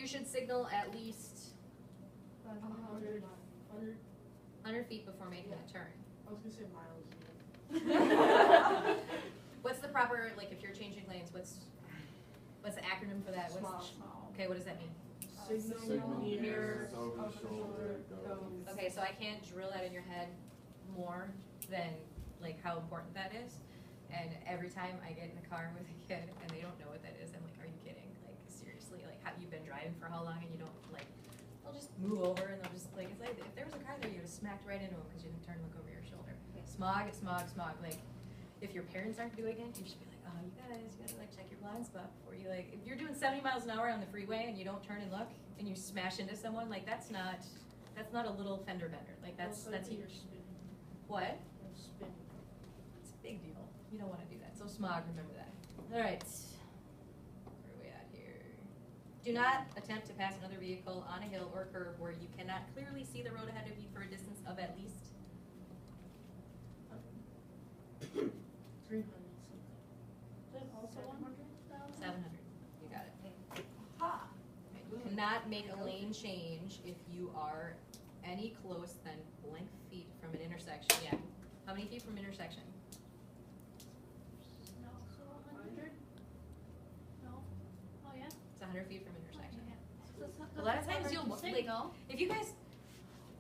you should signal at least 100 feet before making a turn. I was gonna say miles. What's the proper, like if you're changing lanes, what's the acronym for that? Small. Okay, what does that mean? Signal near over the shoulder, go. Okay, so I can't drill that in your head more than like how important that is. And every time I get in the car with a kid and they don't know what that is, I'm like, are you kidding? Like seriously, like you've been driving for how long and you don't like, they'll just move over and they'll just like, it's like if there was a car there, you would have smacked right into them because you didn't turn and look over your shoulder. Smog, smog, smog. Like if your parents aren't doing it, you should be like, oh, you guys, you gotta like check your blind spot before you like, if you're doing 70 miles an hour on the freeway and you don't turn and look and you smash into someone, like that's not a little fender bender. Like that's huge. What? Spinning. It's a big deal. You don't want to do that. So smog, remember that. All right. Where are we at here? Do not attempt to pass another vehicle on a hill or curve where you cannot clearly see the road ahead of you for a distance of at least 300 something. Is it also 100,000? 700. You got it. Okay. You cannot make a lane change if you are any close than blank feet from an intersection. Yeah. How many feet from intersection? No, so 100? No? Oh, yeah? It's 100 feet from intersection. So A lot of times you'll, like, signal. if you guys,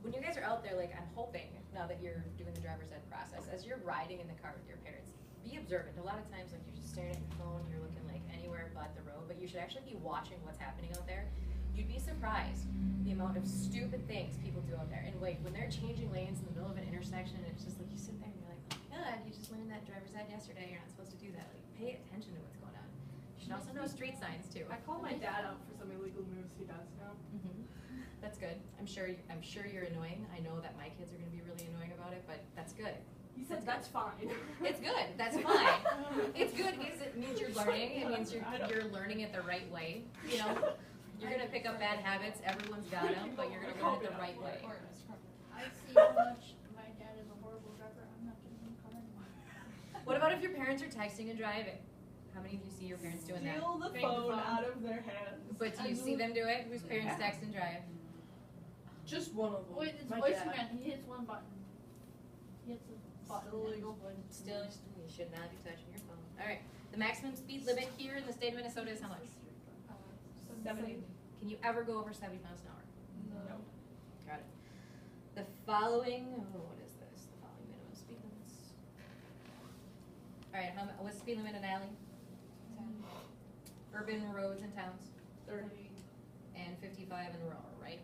when you guys are out there, like I'm hoping now that you're doing the driver's ed process, as you're riding in the car with your parents, be observant. A lot of times, like you're just staring at your phone, you're looking like anywhere but the road, but you should actually be watching what's happening out there. You'd be surprised the amount of stupid things people do out there. And like when they're changing lanes in the middle of an intersection, and it's just like you sit there and you're like, oh my god, you just learned that driver's ed yesterday. You're not supposed to do that. Like pay attention to what's going on. You should also know street signs too. I call my dad out for some illegal moves he does now. That's good. I'm sure you're annoying. I know that my kids are going to be really annoying about it, but that's good. He said that's fine. It's good. That's fine. It's good because it means you're learning. It means you're learning it the right way. You know, you're going to pick up bad habits. Everyone's got them, but you're going to learn it the right way. I see how much my dad is a horrible driver. I'm not giving him a car anymore. What about if your parents are texting and driving? How many of you see your parents doing that? Steal the phone out of their hands. But do you see them do it? Whose parents text and drive? Just one of them. Wait, it's My voice dad. command. He hits one button. He hits a button. Still illegal. Still, you should not be touching your phone. All right. The maximum speed limit here in the state of Minnesota is how much? 70. Can you ever go over 70 miles an hour? No. Got it. The following, what is this? The following minimum speed limits. All right, what's the speed limit in alley? 10. Urban roads and towns? 30. And 55 in rural, right?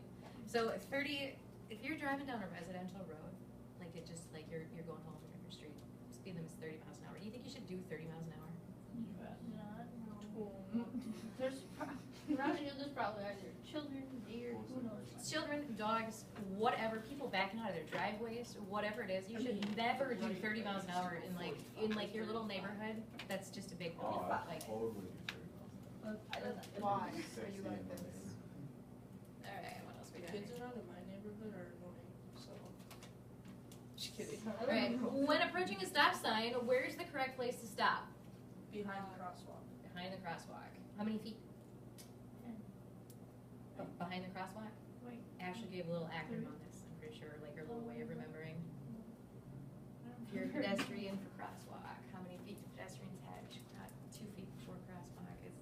So 30, if you're driving down a residential road, like it just, like you're going home from your street, speed limit's 30 miles an hour. Do you think you should do 30 miles an hour? No, I don't know. There's around here, there's probably either children, deer, who knows. Children, dogs, whatever, people backing out of their driveways, whatever it is, you should never do 30 miles an hour in like your little neighborhood. That's just a big one. Oh, I Like, totally do 30 miles an hour. Why It's are you sexy like in the this? all right, what else we got? Kids around in my neighborhood are annoying, so. Just kidding. All right, when approaching a stop sign, where's the correct place to stop? Behind the crosswalk. Behind the crosswalk. How many feet? 10. Behind the crosswalk? Wait. Ashley gave a little acronym on this, I'm pretty sure, like her little way of remembering. I don't If you're a remember. pedestrian for crosswalk, how many feet do pedestrians have? You should not 2 feet before crosswalk, it's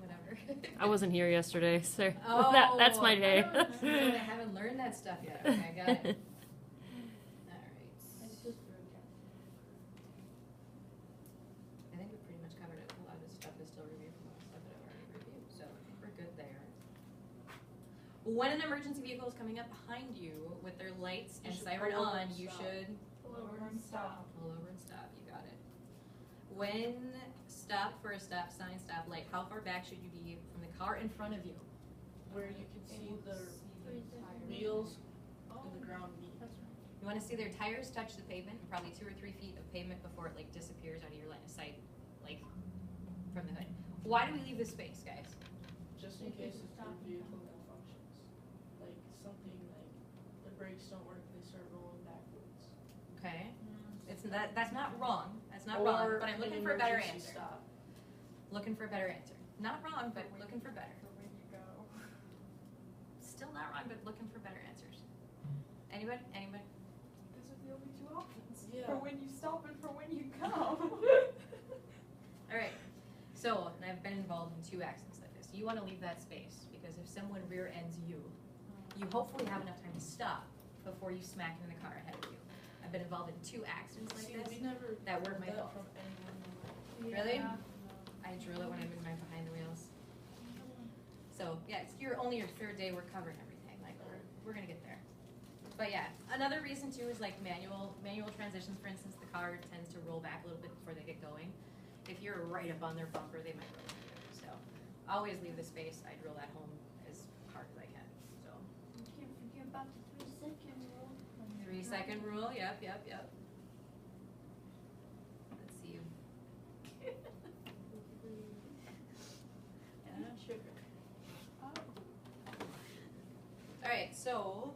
whatever. I wasn't here yesterday, so Oh, that's my day. I haven't learned that stuff yet. Okay, I got it. All right. I think we pretty much covered it. A lot of this stuff is still reviewed from all the stuff that I've already reviewed, so I think we're good there. When an emergency vehicle is coming up behind you with their lights and You should siren pull over on, and you stop. should Pull over and stop. pull over and stop. You got it. When stop for a stop sign, stop light, how far back should you be from the car in front of you? Where you can see the Freeze it. wheels and the ground meet. That's right. You want to see their tires touch the pavement, probably 2 or 3 feet of pavement before it like disappears out of your line of sight, like from the hood. Why do we leave this space, guys? Just in case if the vehicle malfunctions. Like something like the brakes don't work, they start rolling backwards. Okay, that's not wrong. That's not wrong. Or But I'm an looking for a better emergency answer. stop. Looking for a better answer. Not wrong, but looking for better. For when you go. still not wrong, but looking for better answers. Anybody? Anybody? Those are the only two options. Yeah. For when you stop and for when you come. All right. So, and I've been involved in 2 accidents like this. You want to leave that space because if someone rear ends you, you hopefully have enough time to stop before you smack into the car ahead of you. I've been involved in 2 accidents like See, this. we never that were heard my that fault. from anyone. Really? Yeah. I drill it when I'm in my behind the wheels. So yeah, it's only your 3rd day. We're covering everything. Like we're gonna get there. But yeah, another reason too is like manual transitions. For instance, the car tends to roll back a little bit before they get going. If you're right up on their bumper, they might roll into you. So always leave the space. I drill that home as hard as I can. So You can't forget about the 3-second rule. when you're 3-second driving. rule. Yep. Let's see. And sugar. All right, so